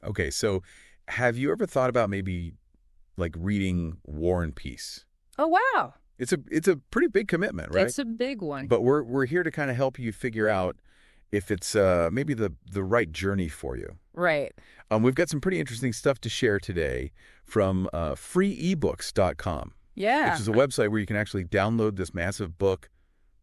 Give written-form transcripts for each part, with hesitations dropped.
Okay, so have you ever thought about maybe like reading War and Peace? Oh, wow. It's a pretty big commitment, right? It's a big one. But we're here to kind of help you figure out if it's maybe the right journey for you. Right. We've got some pretty interesting stuff to share today from freeebooks.com, Yeah. which is a website where you can actually download this massive book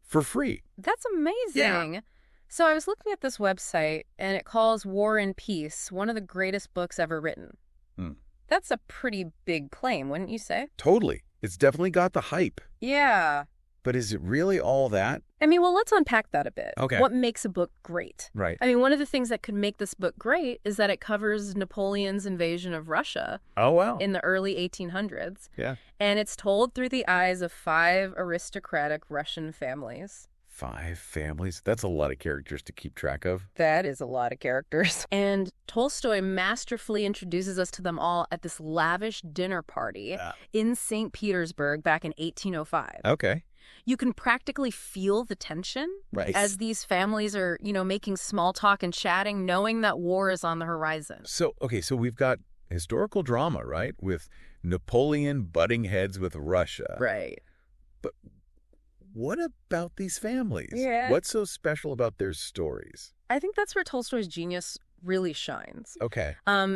for free. That's amazing. Yeah. So I was looking at this website, and it calls War and Peace one of the greatest books ever written. Hmm. That's a pretty big claim, wouldn't you say? Totally. It's definitely got the hype. Yeah. But is it really all that? I mean, well, let's unpack that a bit. Okay. What makes a book great? Right. I mean, one of the things that could make this book great is that it covers Napoleon's invasion of Russia. Oh, wow. In the early 1800s. Yeah. And it's told through the eyes of 5 aristocratic Russian families. 5 families? That's a lot of characters to keep track of. That is a lot of characters. And Tolstoy masterfully introduces us to them all at this lavish dinner party in St. Petersburg back in 1805. Okay. You can practically feel the tension as these families are, making small talk and chatting, knowing that war is on the horizon. So we've got historical drama, right? With Napoleon butting heads with Russia. Right. But what about these families? Yeah. What's so special about their stories? I think that's where Tolstoy's genius really shines. Okay.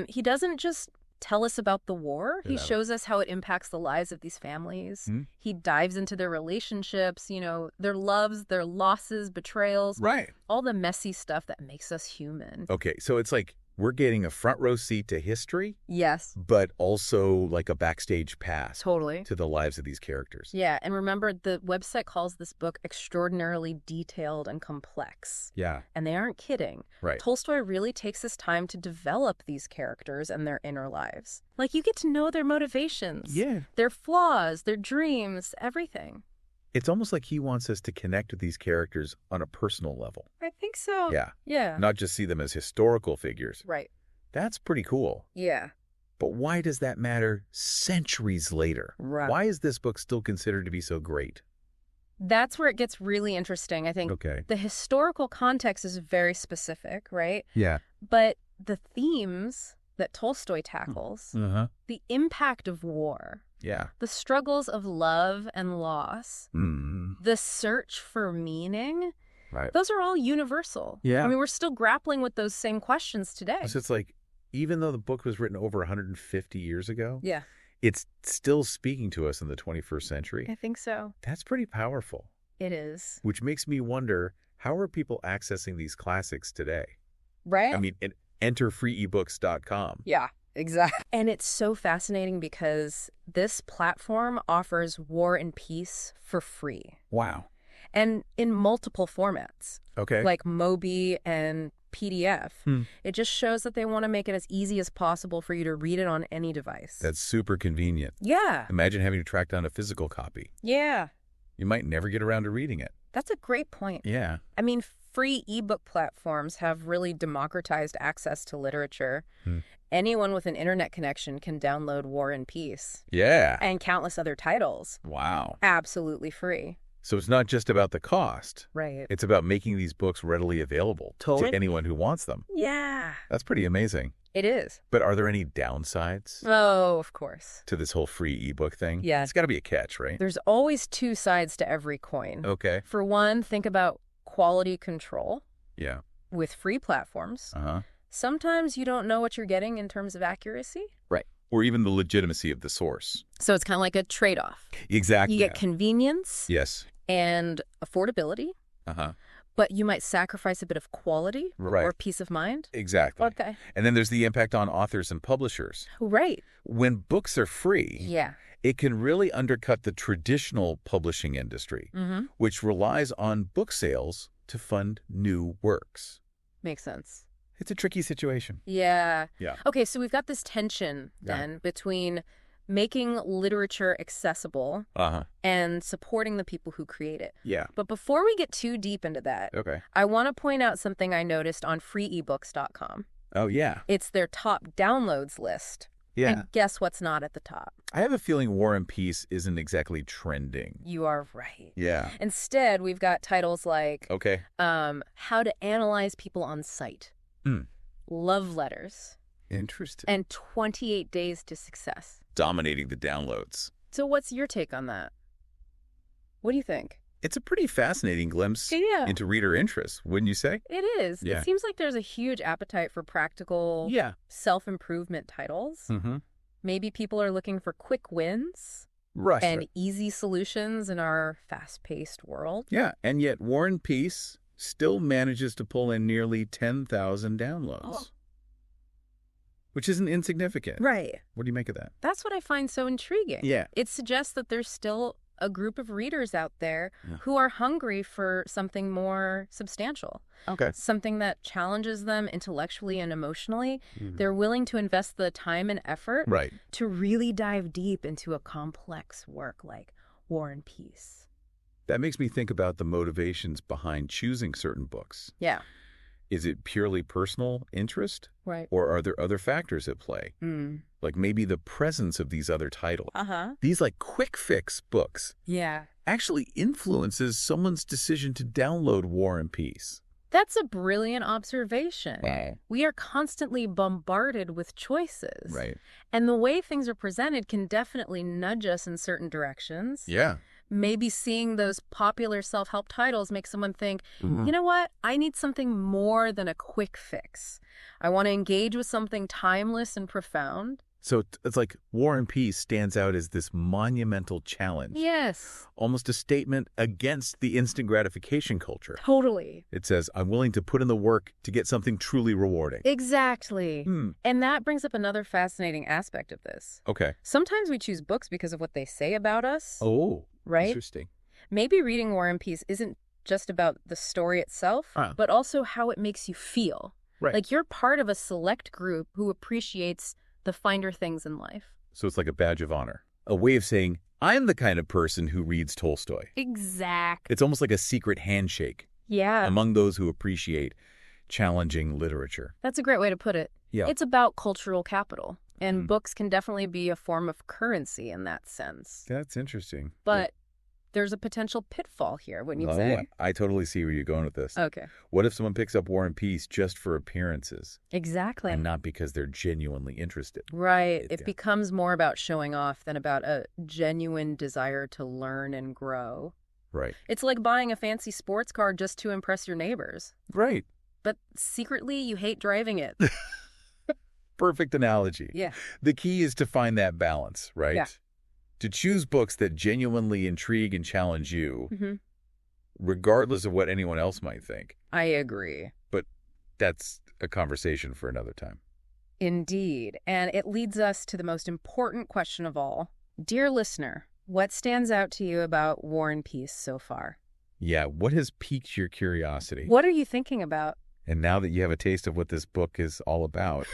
He doesn't just tell us about the war. He Yeah. shows us how it impacts the lives of these families. Hmm. He dives into their relationships, their loves, their losses, betrayals. Right. All the messy stuff that makes us human. Okay, so it's like we're getting a front row seat to history, Yes. but also like a backstage pass Totally. to the lives of these characters. Yeah, and remember, the website calls this book extraordinarily detailed and complex. Yeah. And they aren't kidding. Right. Tolstoy really takes his time to develop these characters and their inner lives. Like, you get to know their motivations. Yeah. Their flaws, their dreams, everything. It's almost like he wants us to connect with these characters on a personal level. I think so. Yeah. Yeah. Not just see them as historical figures. Right. That's pretty cool. Yeah. But why does that matter centuries later? Right. Why is this book still considered to be so great? That's where it gets really interesting. I think Okay. the historical context is very specific, right? Yeah. But the themes that Tolstoy tackles, Uh-huh. the impact of war, Yeah. the struggles of love and loss, Mm. the search for meaning, Right. those are all universal. Yeah. I mean, we're still grappling with those same questions today. So it's like, even though the book was written over 150 years ago, Yeah, it's still speaking to us in the 21st century. I think so. That's pretty powerful, It is. which makes me wonder, how are people accessing these classics today? Right? I mean, enter freeebooks.com. Yeah, exactly. And it's so fascinating because this platform offers War and Peace for free. Wow. And in multiple formats, Okay. like Mobi and PDF. Hmm. It just shows that they want to make it as easy as possible for you to read it on any device. That's super convenient. Yeah. Imagine having to track down a physical copy. Yeah. You might never get around to reading it. That's a great point. Yeah. I mean, free ebook platforms have really democratized access to literature. Hmm. Anyone with an internet connection can download War and Peace Yeah. and countless other titles. Wow. Absolutely free. So it's not just about the cost. Right. It's about making these books readily available to anyone who wants them. Yeah. That's pretty amazing. It is. But are there any downsides Oh, of course. to this whole free ebook thing? Yeah. It's got to be a catch, right? There's always two sides to every coin. Okay. For one, think about quality control. Yeah. With free platforms, Uh-huh. sometimes you don't know what you're getting in terms of accuracy. Right. Or even the legitimacy of the source. So it's kind of like a trade-off. Exactly. You get convenience Yes. and affordability, Uh-huh. but you might sacrifice a bit of quality Right. or peace of mind. Exactly. Okay. And then there's the impact on authors and publishers. Right. When books are free, Yeah. it can really undercut the traditional publishing industry, Mm-hmm. which relies on book sales to fund new works. Makes sense. It's a tricky situation. Yeah. Yeah. Okay, so we've got this tension then between making literature accessible Uh-huh. and supporting the people who create it. Yeah. But before we get too deep into that, Okay. I want to point out something I noticed on freeebooks.com. Oh, yeah. It's their top downloads list. Yeah. And guess what's not at the top? I have a feeling War and Peace isn't exactly trending. You are right. Yeah. Instead, we've got titles like Okay. How to Analyze People on Site, Hmm. Love Letters, Interesting. and 28 days to success. Dominating the downloads. So what's your take on that? What do you think? It's a pretty fascinating glimpse Yeah. into reader interest, wouldn't you say? It is. Yeah. It seems like there's a huge appetite for practical self-improvement titles. Mm-hmm. Maybe people are looking for quick wins Right. and easy solutions in our fast-paced world. Yeah, and yet War and Peace still manages to pull in nearly 10,000 downloads. Oh. Which isn't insignificant. Right. What do you make of that? That's what I find so intriguing. Yeah. It suggests that there's still a group of readers out there who are hungry for something more substantial. Okay. Something that challenges them intellectually and emotionally. They're willing to invest the time and effort to really dive deep into a complex work like War and Peace. That makes me think about the motivations behind choosing certain books. Yeah. Is it purely personal interest? Right. Or are there other factors at play? Like maybe the presence of these other titles. These like quick fix books actually influences someone's decision to download War and Peace. That's a brilliant observation. Wow. We are constantly bombarded with choices. Right. And the way things are presented can definitely nudge us in certain directions. Yeah. Maybe seeing those popular self-help titles makes someone think, you know what? I need something more than a quick fix. I want to engage with something timeless and profound. So it's like War and Peace stands out as this monumental challenge. Yes. Almost a statement against the instant gratification culture. Totally. It says, I'm willing to put in the work to get something truly rewarding. Exactly. And that brings up another fascinating aspect of this. Okay. Sometimes we choose books because of what they say about us. Oh, right? Interesting. Maybe reading War and Peace isn't just about the story itself, but also how it makes you feel. Right. Like you're part of a select group who appreciates the finer things in life. So it's like a badge of honor. A way of saying, I'm the kind of person who reads Tolstoy. Exactly. It's almost like a secret handshake. Yeah. Among those who appreciate challenging literature. That's a great way to put it. Yeah. It's about cultural capital. And books can definitely be a form of currency in that sense. That's interesting. But there's a potential pitfall here, wouldn't you say? I totally see where you're going with this. Okay. What if someone picks up War and Peace just for appearances? Exactly. And not because they're genuinely interested. Right. It becomes more about showing off than about a genuine desire to learn and grow. Right. It's like buying a fancy sports car just to impress your neighbors. Right. But secretly, you hate driving it. Perfect analogy. Yeah. The key is to find that balance, right? Yeah. To choose books that genuinely intrigue and challenge you, regardless of what anyone else might think. I agree. But that's a conversation for another time. Indeed. And it leads us to the most important question of all. Dear listener, what stands out to you about War and Peace so far? Yeah, what has piqued your curiosity? What are you thinking about? And now that you have a taste of what this book is all about,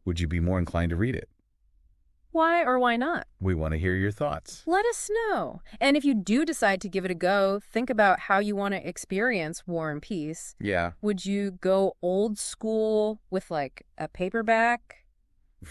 would you be more inclined to read it? Why or why not? We want to hear your thoughts. Let us know. And if you do decide to give it a go, think about how you want to experience War and Peace. Yeah. Would you go old school with like a paperback?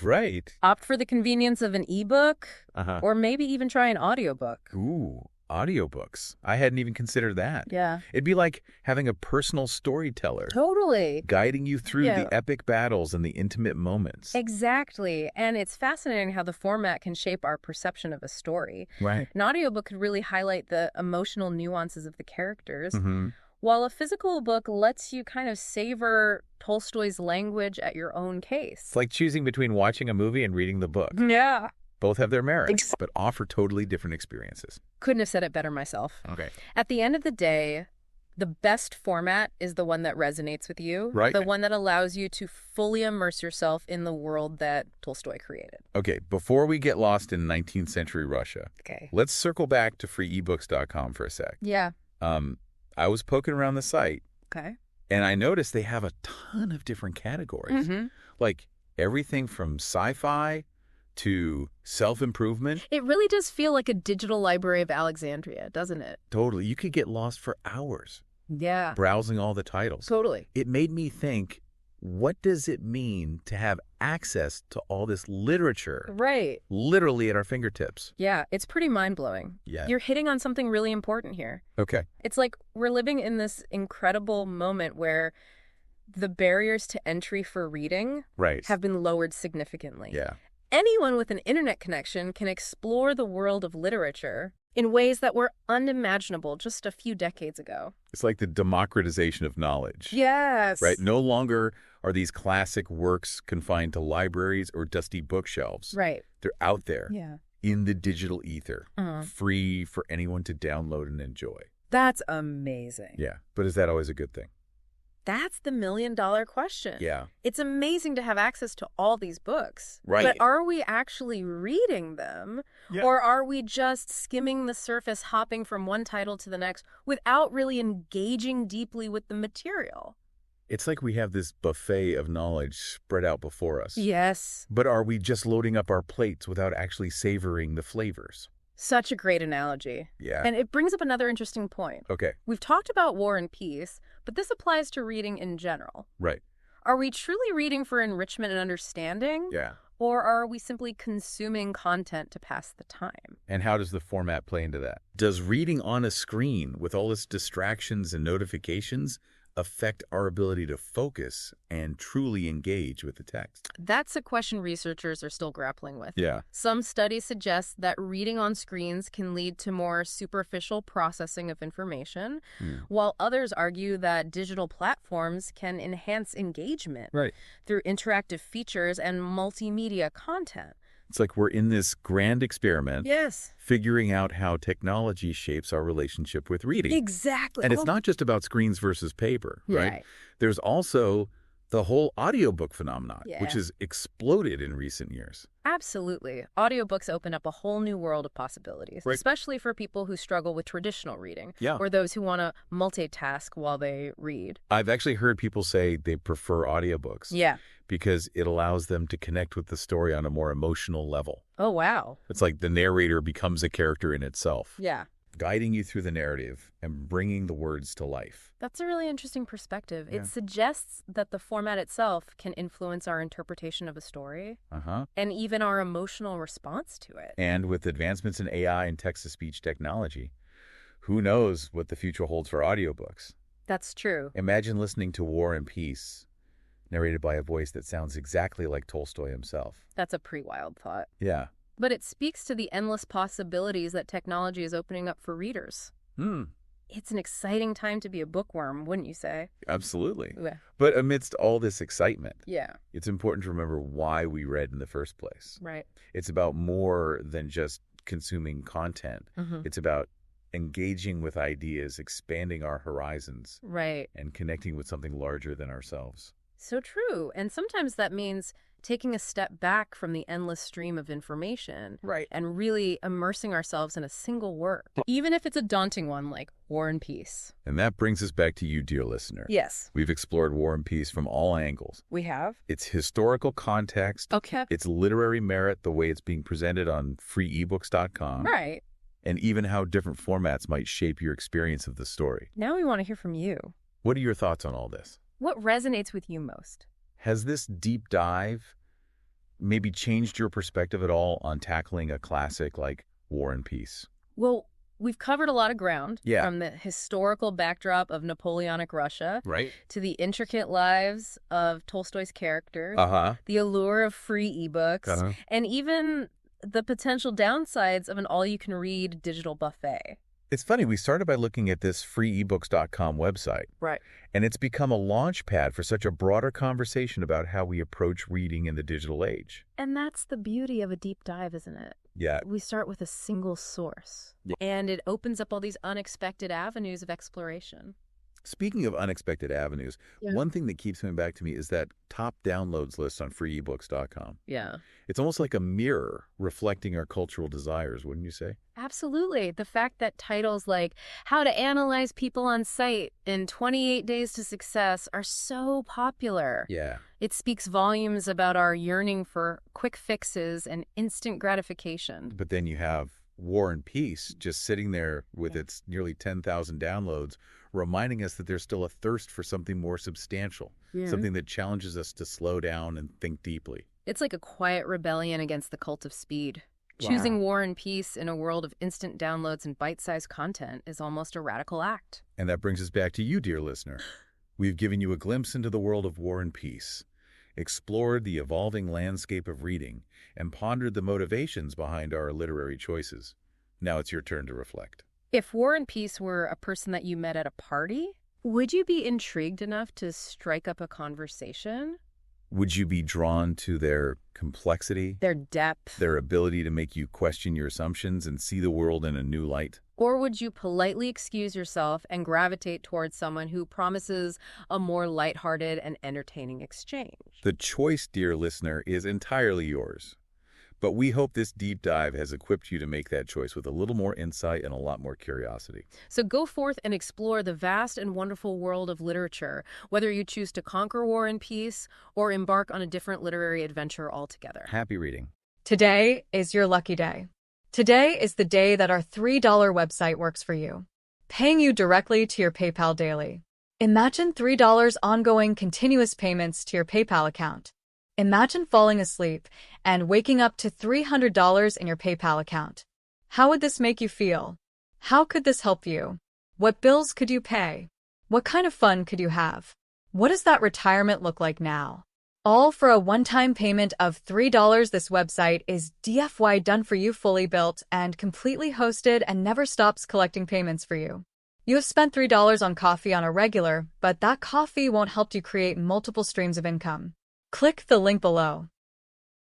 Right. Opt for the convenience of an ebook? Or maybe even try an audiobook? Ooh, audiobooks. I hadn't even considered that. Yeah. It'd be like having a personal storyteller. Totally. Guiding you through the epic battles and the intimate moments. Exactly. And it's fascinating how the format can shape our perception of a story. Right. An audiobook could really highlight the emotional nuances of the characters, while a physical book lets you kind of savor Tolstoy's language at your own pace. It's like choosing between watching a movie and reading the book. Yeah. Both have their merits, but offer totally different experiences. Couldn't have said it better myself. Okay. At the end of the day, the best format is the one that resonates with you. Right. The one that allows you to fully immerse yourself in the world that Tolstoy created. Okay, before we get lost in 19th century Russia, let's circle back to freeebooks.com for a sec. Yeah. I was poking around the site. Okay. And I noticed they have a ton of different categories. Like everything from sci-fi to self-improvement. It really does feel like a digital library of Alexandria, doesn't it? Totally. You could get lost for hours. Yeah. Browsing all the titles. Totally. It made me think, what does it mean to have access to all this literature? Right. Literally at our fingertips. Yeah, it's pretty mind-blowing. Yeah. You're hitting on something really important here. Okay. It's like we're living in this incredible moment where the barriers to entry for reading have been lowered significantly. Yeah. Anyone with an internet connection can explore the world of literature in ways that were unimaginable just a few decades ago. It's like the democratization of knowledge. Yes. Right? No longer are these classic works confined to libraries or dusty bookshelves. Right. They're out there in the digital ether, free for anyone to download and enjoy. That's amazing. Yeah. But is that always a good thing? That's the million-dollar question. Yeah. It's amazing to have access to all these books. Right. But are we actually reading them? Yeah. Or are we just skimming the surface, hopping from one title to the next without really engaging deeply with the material? It's like we have this buffet of knowledge spread out before us. Yes. But are we just loading up our plates without actually savoring the flavors? Such a great analogy. Yeah. And it brings up another interesting point. Okay. We've talked about War and Peace, but this applies to reading in general. Right. Are we truly reading for enrichment and understanding? Yeah. Or are we simply consuming content to pass the time? And how does the format play into that? Does reading on a screen with all its distractions and notifications affect our ability to focus and truly engage with the text? That's a question researchers are still grappling with. Yeah. Some studies suggest that reading on screens can lead to more superficial processing of information, while others argue that digital platforms can enhance engagement through interactive features and multimedia content. It's like we're in this grand experiment. Yes. Figuring out how technology shapes our relationship with reading. Exactly. And it's not just about screens versus paper, right? There's also the whole audiobook phenomenon, which has exploded in recent years. Absolutely. Audiobooks open up a whole new world of possibilities, especially for people who struggle with traditional reading or those who want to multitask while they read. I've actually heard people say they prefer audiobooks. Yeah. Because it allows them to connect with the story on a more emotional level. Oh, wow. It's like the narrator becomes a character in itself. Yeah. Guiding you through the narrative and bringing the words to life. That's a really interesting perspective. Yeah. It suggests that the format itself can influence our interpretation of a story and even our emotional response to it. And with advancements in AI and text-to-speech technology, who knows what the future holds for audiobooks? That's true. Imagine listening to War and Peace, narrated by a voice that sounds exactly like Tolstoy himself. That's a pretty wild thought. Yeah. But it speaks to the endless possibilities that technology is opening up for readers. It's an exciting time to be a bookworm, wouldn't you say? Absolutely. Yeah. But amidst all this excitement, it's important to remember why we read in the first place. Right. It's about more than just consuming content. It's about engaging with ideas, expanding our horizons. Right. And connecting with something larger than ourselves. So true. And sometimes that means taking a step back from the endless stream of information and really immersing ourselves in a single work, even if it's a daunting one like War and Peace. And that brings us back to you, dear listener. Yes. We've explored War and Peace from all angles. We have. Its historical context, its literary merit, the way it's being presented on freeebooks.com. Right. And even how different formats might shape your experience of the story. Now we want to hear from you. What are your thoughts on all this? What resonates with you most? Has this deep dive maybe changed your perspective at all on tackling a classic like War and Peace? Well, we've covered a lot of ground, from the historical backdrop of Napoleonic Russia to the intricate lives of Tolstoy's characters, the allure of free ebooks, and even the potential downsides of an all-you-can-read digital buffet. It's funny, we started by looking at this freeebooks.com website. Right. And it's become a launch pad for such a broader conversation about how we approach reading in the digital age. And that's the beauty of a deep dive, isn't it? Yeah. We start with a single source. And it opens up all these unexpected avenues of exploration. Speaking of unexpected avenues, one thing that keeps coming back to me is that top downloads list on freeebooks.com. Yeah. It's almost like a mirror reflecting our cultural desires, wouldn't you say? Absolutely. The fact that titles like How to Analyze People on Site in 28 Days to Success are so popular. Yeah. It speaks volumes about our yearning for quick fixes and instant gratification. But then you have War and Peace just sitting there with its nearly 10,000 downloads, reminding us that there's still a thirst for something more substantial, something that challenges us to slow down and think deeply. It's like a quiet rebellion against the cult of speed. Wow. Choosing War and Peace in a world of instant downloads and bite-sized content is almost a radical act. And that brings us back to you, dear listener. We've given you a glimpse into the world of War and Peace, explored the evolving landscape of reading, and pondered the motivations behind our literary choices. Now it's your turn to reflect. If War and Peace were a person that you met at a party, would you be intrigued enough to strike up a conversation? Would you be drawn to their complexity, their depth, their ability to make you question your assumptions and see the world in a new light? Or would you politely excuse yourself and gravitate towards someone who promises a more lighthearted and entertaining exchange? The choice, dear listener, is entirely yours. But we hope this deep dive has equipped you to make that choice with a little more insight and a lot more curiosity. So go forth and explore the vast and wonderful world of literature, whether you choose to conquer War and Peace or embark on a different literary adventure altogether. Happy reading. Today is your lucky day. Today is the day that our $3 website works for you, paying you directly to your PayPal daily. Imagine $3 ongoing continuous payments to your PayPal account. Imagine falling asleep and waking up to $300 in your PayPal account. How would this make you feel? How could this help you? What bills could you pay? What kind of fun could you have? What does that retirement look like now? All for a one-time payment of $3. This website is DFY done for you, fully built and completely hosted, and never stops collecting payments for you. You have spent $3 on coffee on a regular, but that coffee won't help you create multiple streams of income. Click the link below.